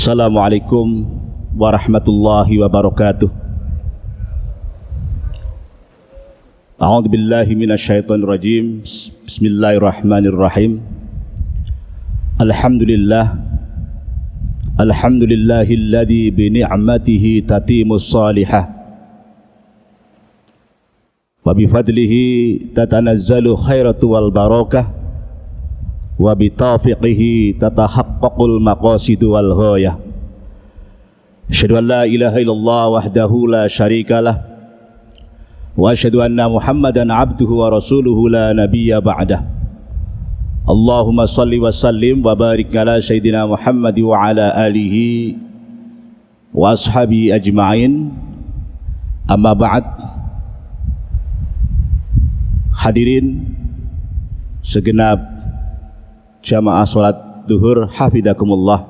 Assalamualaikum warahmatullahi wabarakatuh. A'udzu billahi minasyaitonir rajim. Bismillahirrahmanirrahim. Alhamdulillahilladzi bi ni'matihi tatimmus shalihah wa bi fadlihi tatanazzalu khairatu wal barakah wa bi taufiqihi tatahaqqaqul maqasidu wal ghayah. Asyhadu an la ilaha illallah wahdahu la syarikalah wa asyhadu anna Muhammadan abduhu wa rasuluhu la nabiyya ba'dah. Allahumma salli wa sallim wa barik ala sayyidina Muhammad wa ala alihi wa ashabi ajma'in. Amma ba'd. Hadirin segenap jamaah salat zuhur hafizakumullah.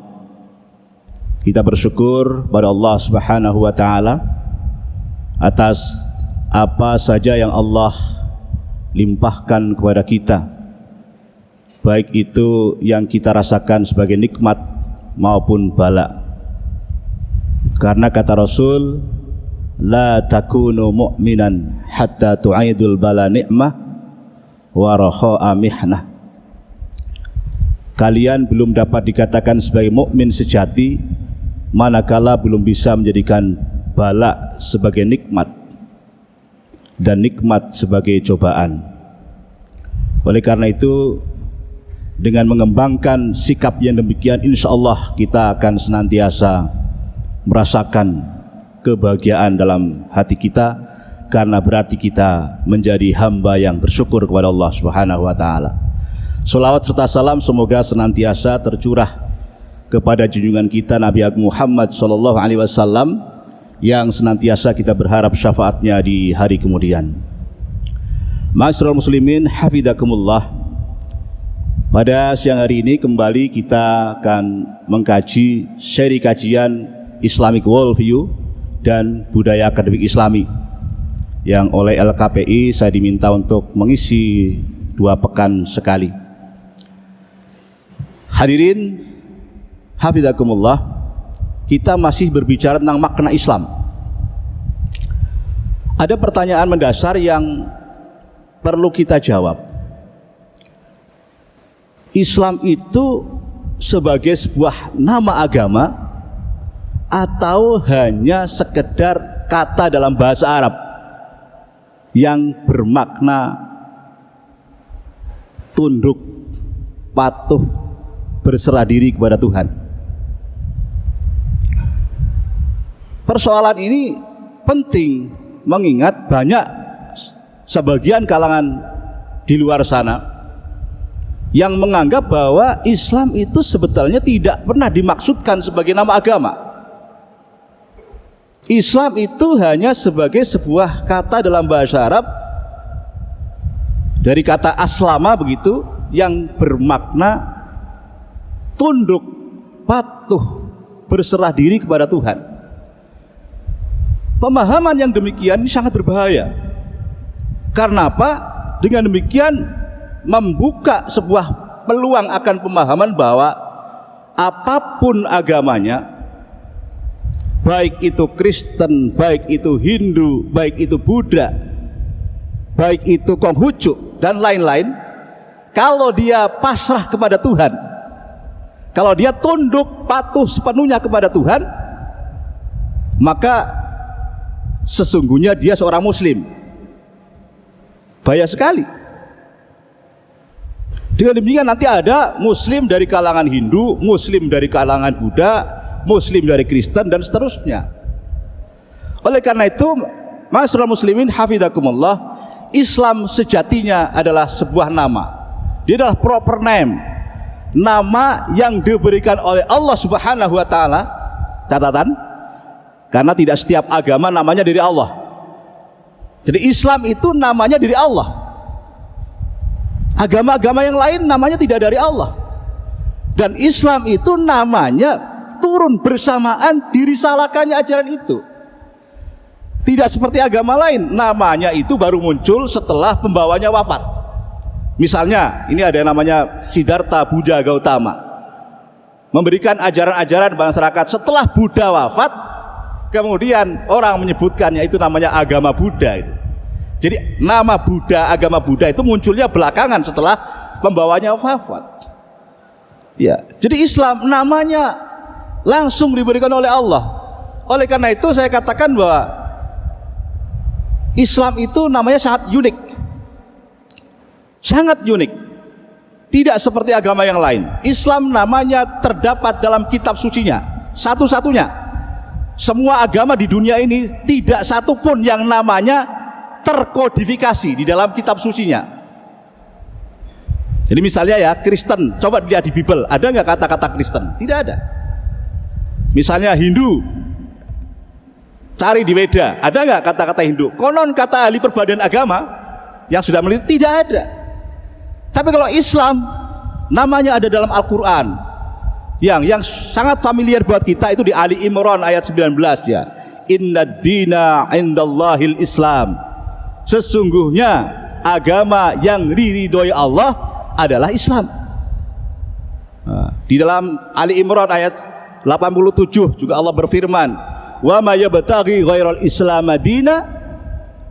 Kita bersyukur pada Allah Subhanahu wa taala atas apa saja yang Allah limpahkan kepada kita, baik itu yang kita rasakan sebagai nikmat maupun bala. Karena kata Rasul, la takunu mu'minan hatta tu'aidul bala ni'mah wa raha'a mihnah. Kalian belum dapat dikatakan sebagai mukmin sejati manakala belum bisa menjadikan bala sebagai nikmat dan nikmat sebagai cobaan. Oleh karena itu, dengan mengembangkan sikap yang demikian, insya Allah kita akan senantiasa merasakan kebahagiaan dalam hati kita, karena berarti kita menjadi hamba yang bersyukur kepada Allah Subhanahu wa taala. Salawat serta salam semoga senantiasa tercurah kepada junjungan kita Nabi Agung Muhammad sallallahu alaihi wasallam yang senantiasa kita berharap syafaatnya di hari kemudian. Ma'asyiral muslimin hafizakumullah. Pada siang hari ini kembali kita akan mengkaji seri kajian Islamic Worldview dan Budaya Akademik Islami yang oleh LKPI saya diminta untuk mengisi 2 pekan sekali. Hadirin hafizakumullah, kita masih berbicara tentang makna Islam. Ada pertanyaan mendasar yang perlu kita jawab. Islam itu sebagai sebuah nama agama atau hanya sekedar kata dalam bahasa Arab yang bermakna tunduk, patuh, berserah diri kepada Tuhan? Persoalan ini penting mengingat banyak sebagian kalangan di luar sana yang menganggap bahwa Islam itu sebetulnya tidak pernah dimaksudkan sebagai nama agama. Islam itu hanya sebagai sebuah kata dalam bahasa Arab dari kata aslama begitu, yang bermakna tunduk, patuh, berserah diri kepada Tuhan. Pemahaman yang demikian ini sangat berbahaya. Karena apa? Dengan demikian membuka sebuah peluang akan pemahaman bahwa apapun agamanya, baik itu Kristen, baik itu Hindu, baik itu Buddha, baik itu Konghucu dan lain-lain, kalau dia pasrah kepada Tuhan, kalau dia tunduk patuh sepenuhnya kepada Tuhan, maka sesungguhnya dia seorang muslim. Bahaya sekali. Dengan demikian nanti ada muslim dari kalangan Hindu, muslim dari kalangan Buddha, muslim dari Kristen dan seterusnya. Oleh karena itu, ma'asyiral muslimin hafizakumullah, Islam sejatinya adalah sebuah nama. Dia adalah proper name, nama yang diberikan oleh Allah Subhanahu wa taala. Catatan, karena tidak setiap agama namanya dari Allah. Jadi Islam itu namanya dari Allah. Agama-agama yang lain namanya tidak dari Allah. Dan Islam itu namanya turun bersamaan dirisalakannya ajaran itu. Tidak seperti agama lain, namanya itu baru muncul setelah pembawanya wafat. Misalnya, ini ada yang namanya Siddhartha Buddha Gautama. memberikan ajaran-ajaran masyarakat. Setelah Buddha wafat, kemudian orang menyebutkannya itu namanya agama Buddha itu. Jadi nama Buddha, agama Buddha itu munculnya belakangan setelah pembawanya wafat. Ya, jadi Islam namanya langsung diberikan oleh Allah. Oleh karena itu saya katakan bahwa Islam itu namanya sangat unik. Sangat unik. Tidak seperti agama yang lain. Islam namanya terdapat dalam kitab sucinya, satu-satunya. Semua agama di dunia ini tidak satu pun yang namanya terkodifikasi di dalam kitab sucinya. Jadi misalnya ya, Kristen, coba lihat di Bible, ada nggak kata-kata Kristen? Tidak ada. Misalnya Hindu, cari di Weda, ada nggak kata-kata Hindu? Konon kata ahli perbandingan agama yang sudah meneliti, tidak ada. Tapi kalau Islam, namanya ada dalam Al-Quran, yang sangat familiar buat kita itu di Ali Imran ayat 19 ya. Inna dina indallahil Islam. Sesungguhnya agama yang diridhoi Allah adalah Islam. Di dalam Ali Imran ayat 87 juga Allah berfirman, wa may yabtaghi ghairal islam madina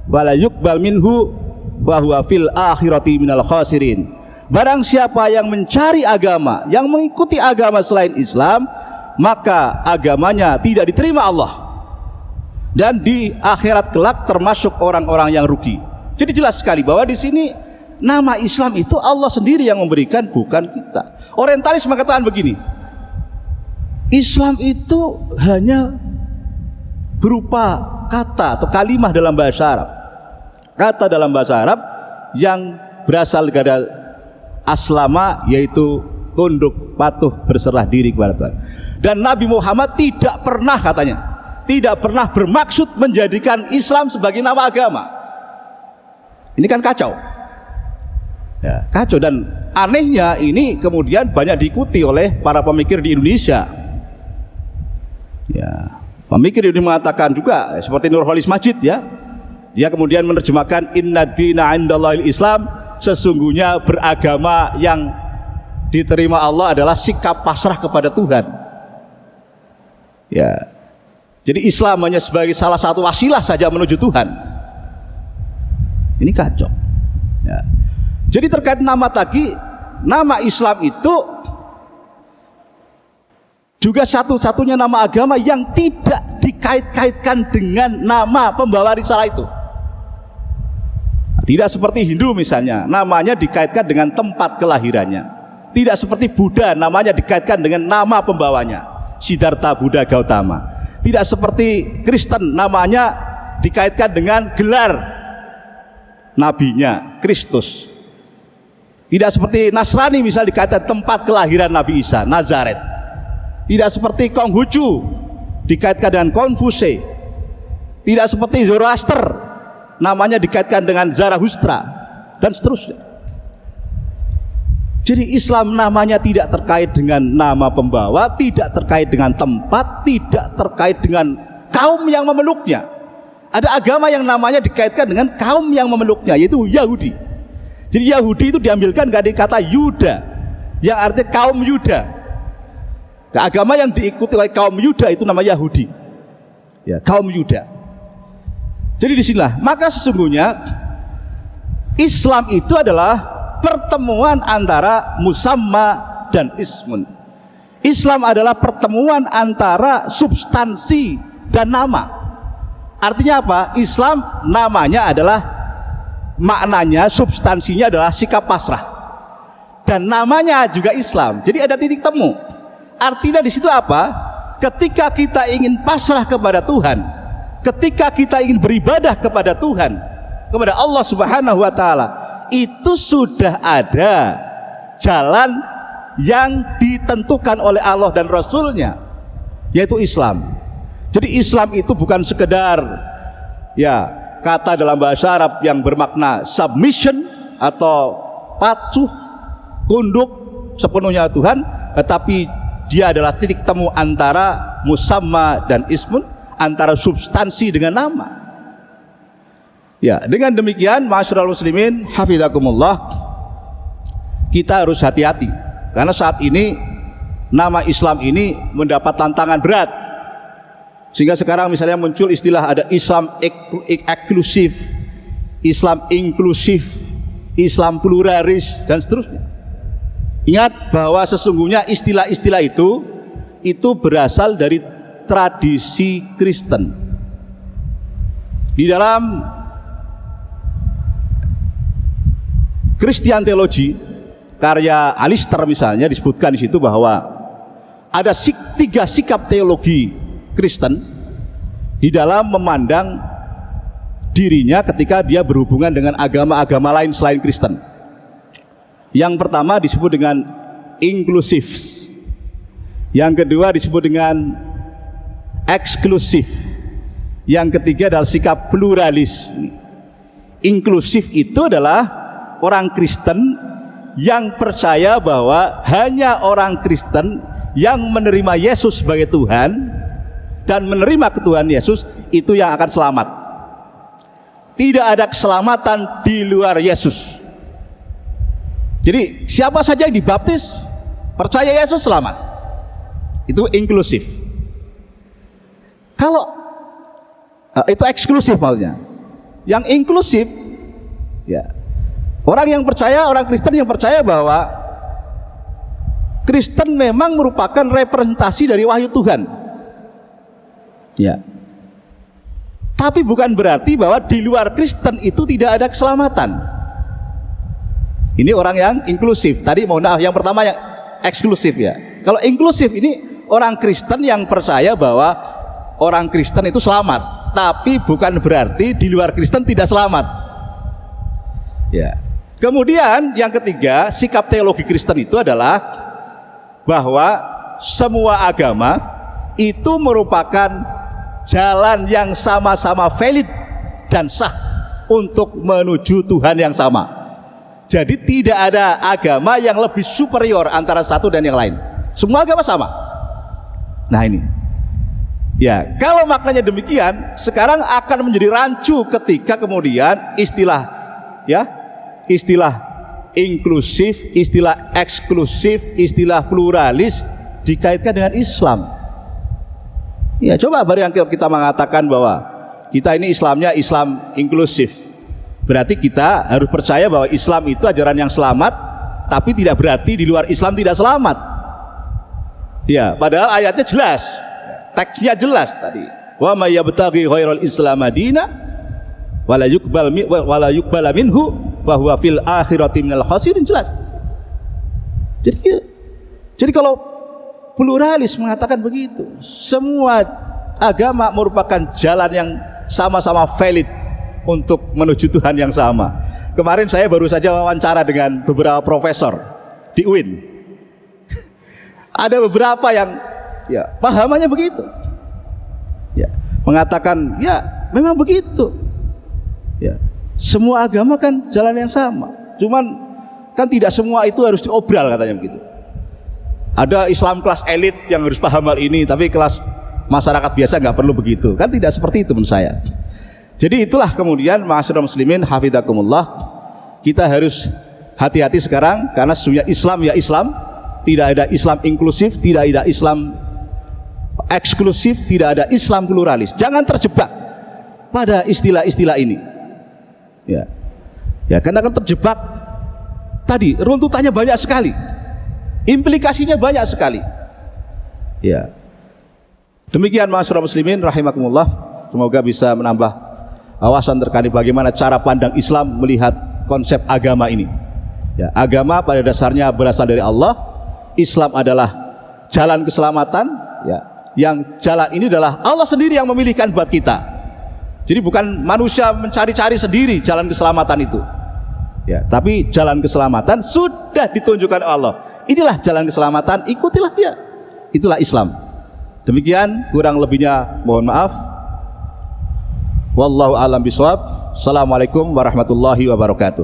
wala yuqbal minhu wa huwa fil akhirati minal khasirin. Barang siapa yang mencari agama, yang mengikuti agama selain Islam, maka agamanya tidak diterima Allah, dan di akhirat kelak termasuk orang-orang yang rugi. Jadi jelas sekali bahwa di sini nama Islam itu Allah sendiri yang memberikan, bukan kita. Orientalis mengatakan begini, Islam itu hanya berupa kata atau kalimah dalam bahasa Arab. Kata dalam bahasa Arab yang berasal dari aslama, yaitu tunduk, patuh, berserah diri kepada Tuhan. Dan Nabi Muhammad tidak pernah, katanya, tidak pernah bermaksud menjadikan Islam sebagai nama agama. Ini kan kacau ya, kacau. Dan anehnya ini kemudian banyak diikuti oleh para pemikir di Indonesia ya. Pemikir ini mengatakan juga seperti Nurholis Majid ya, dia kemudian menerjemahkan inna dina indallahil Islam, sesungguhnya beragama yang diterima Allah adalah sikap pasrah kepada Tuhan ya. Jadi Islam hanya sebagai salah satu wasilah saja menuju Tuhan. Ini kacau ya. Jadi terkait nama tadi, nama Islam itu juga satu-satunya nama agama yang tidak dikait-kaitkan dengan nama pembawa risalah itu. Tidak seperti Hindu misalnya, namanya dikaitkan dengan tempat kelahirannya. Tidak seperti Buddha, namanya dikaitkan dengan nama pembawanya, Siddhartha Buddha Gautama. Tidak seperti Kristen, namanya dikaitkan dengan gelar nabinya, Kristus. Tidak seperti Nasrani misalnya dikaitkan tempat kelahiran Nabi Isa, Nazaret. Tidak seperti Konghucu dikaitkan dengan Konfuse. Tidak seperti Zoroaster, namanya dikaitkan dengan Zarathustra, dan seterusnya. Jadi Islam namanya tidak terkait dengan nama pembawa, tidak terkait dengan tempat, tidak terkait dengan kaum yang memeluknya. Ada agama yang namanya dikaitkan dengan kaum yang memeluknya, yaitu Yahudi. Jadi Yahudi itu diambilkan dari kata Yuda, yang artinya kaum Yuda. Nah, agama yang diikuti oleh kaum Yuda itu namanya Yahudi ya, kaum Yuda. Jadi disinilah, maka sesungguhnya Islam itu adalah pertemuan antara musamma dan ismun. Islam adalah pertemuan antara substansi dan nama. Artinya apa? Islam namanya adalah, maknanya, substansinya adalah sikap pasrah, dan namanya juga Islam. Jadi ada titik temu. Artinya di situ apa? Ketika kita ingin pasrah kepada Tuhan, ketika kita ingin beribadah kepada Tuhan, kepada Allah Subhanahu wa Ta'ala, itu sudah ada jalan yang ditentukan oleh Allah dan Rasulnya, yaitu Islam. Jadi Islam itu bukan sekedar ya kata dalam bahasa Arab yang bermakna submission atau patuh, tunduk sepenuhnya Tuhan, tetapi dia adalah titik temu antara musamma dan ismun, antara substansi dengan nama. Ya, dengan demikian ma'asyiral muslimin hafizakumullah, kita harus hati-hati karena saat ini nama Islam ini mendapat tantangan berat, sehingga sekarang misalnya muncul istilah ada Islam eksklusif, Islam inklusif, Islam pluralis, dan seterusnya. Ingat bahwa sesungguhnya istilah-istilah itu berasal dari tradisi Kristen. Di dalam Christian Theology karya Alistair misalnya disebutkan di situ bahwa ada 3 sikap teologi Kristen di dalam memandang dirinya ketika dia berhubungan dengan agama-agama lain selain Kristen. Yang pertama disebut dengan inklusif, yang kedua disebut dengan eksklusif, yang ketiga adalah sikap pluralis. Inklusif itu adalah orang Kristen yang percaya bahwa hanya orang Kristen yang menerima Yesus sebagai Tuhan dan menerima ketuhanan Yesus itu yang akan selamat. Tidak ada keselamatan di luar Yesus. Jadi siapa saja yang dibaptis percaya Yesus selamat. Itu inklusif. Kalau itu eksklusif maksudnya. Yang inklusif ya, orang yang percaya, orang Kristen yang percaya bahwa Kristen memang merupakan representasi dari wahyu Tuhan. Ya. Tapi bukan berarti bahwa di luar Kristen itu tidak ada keselamatan. Ini orang yang inklusif. Tadi mohon maaf, yang pertama yang eksklusif ya. Kalau inklusif ini orang Kristen yang percaya bahwa orang Kristen itu selamat, tapi bukan berarti di luar Kristen tidak selamat. Ya. Kemudian yang ketiga, sikap teologi Kristen itu adalah bahwa semua agama itu merupakan jalan yang sama-sama valid dan sah untuk menuju Tuhan yang sama. Jadi tidak ada agama yang lebih superior antara satu dan yang lain. Semua agama sama. Nah ini ya, kalau maknanya demikian, sekarang akan menjadi rancu ketika kemudian istilah inklusif, istilah eksklusif, istilah pluralis dikaitkan dengan Islam. Ya, coba bari yang kita mengatakan bahwa kita ini Islamnya Islam inklusif, berarti kita harus percaya bahwa Islam itu ajaran yang selamat, tapi tidak berarti di luar Islam tidak selamat. Ya, padahal ayatnya jelas, teksnya jelas tadi. Wa may yabtaghi ghairal Islam madina wala yuqbal minhu fa huwa fil akhirati minal khasirin, jelas. Jadi kalau pluralis mengatakan begitu, semua agama merupakan jalan yang sama-sama valid untuk menuju Tuhan yang sama. Kemarin saya baru saja wawancara dengan beberapa profesor di UIN. Ada beberapa yang ya pahamannya begitu, ya mengatakan ya memang begitu, ya semua agama kan jalan yang sama, cuman kan tidak semua itu harus diobral, katanya begitu. Ada Islam kelas elit yang harus paham hal ini, tapi kelas masyarakat biasa nggak perlu begitu, kan tidak seperti itu menurut saya. Jadi itulah kemudian ma'asyiral muslimin hafizakumullah, kita harus hati-hati sekarang, karena sesungguhnya Islam ya Islam, tidak ada Islam inklusif, tidak ada Islam eksklusif, tidak ada Islam pluralis. Jangan terjebak pada istilah-istilah ini. Ya, karena akan terjebak tadi, runtutannya banyak sekali, implikasinya banyak sekali. Ya, demikian ma'asyiral muslimin rahimakumullah, semoga bisa menambah wawasan terkait bagaimana cara pandang Islam melihat konsep agama ini. Ya, agama pada dasarnya berasal dari Allah. Islam adalah jalan keselamatan, ya, yang jalan ini adalah Allah sendiri yang memilihkan buat kita. Jadi bukan manusia mencari-cari sendiri jalan keselamatan itu, ya, tapi jalan keselamatan sudah ditunjukkan Allah. Inilah jalan keselamatan, ikutilah dia. Itulah Islam. Demikian, kurang lebihnya mohon maaf. Wallahu a'lam bishawab. Assalamualaikum warahmatullahi wabarakatuh.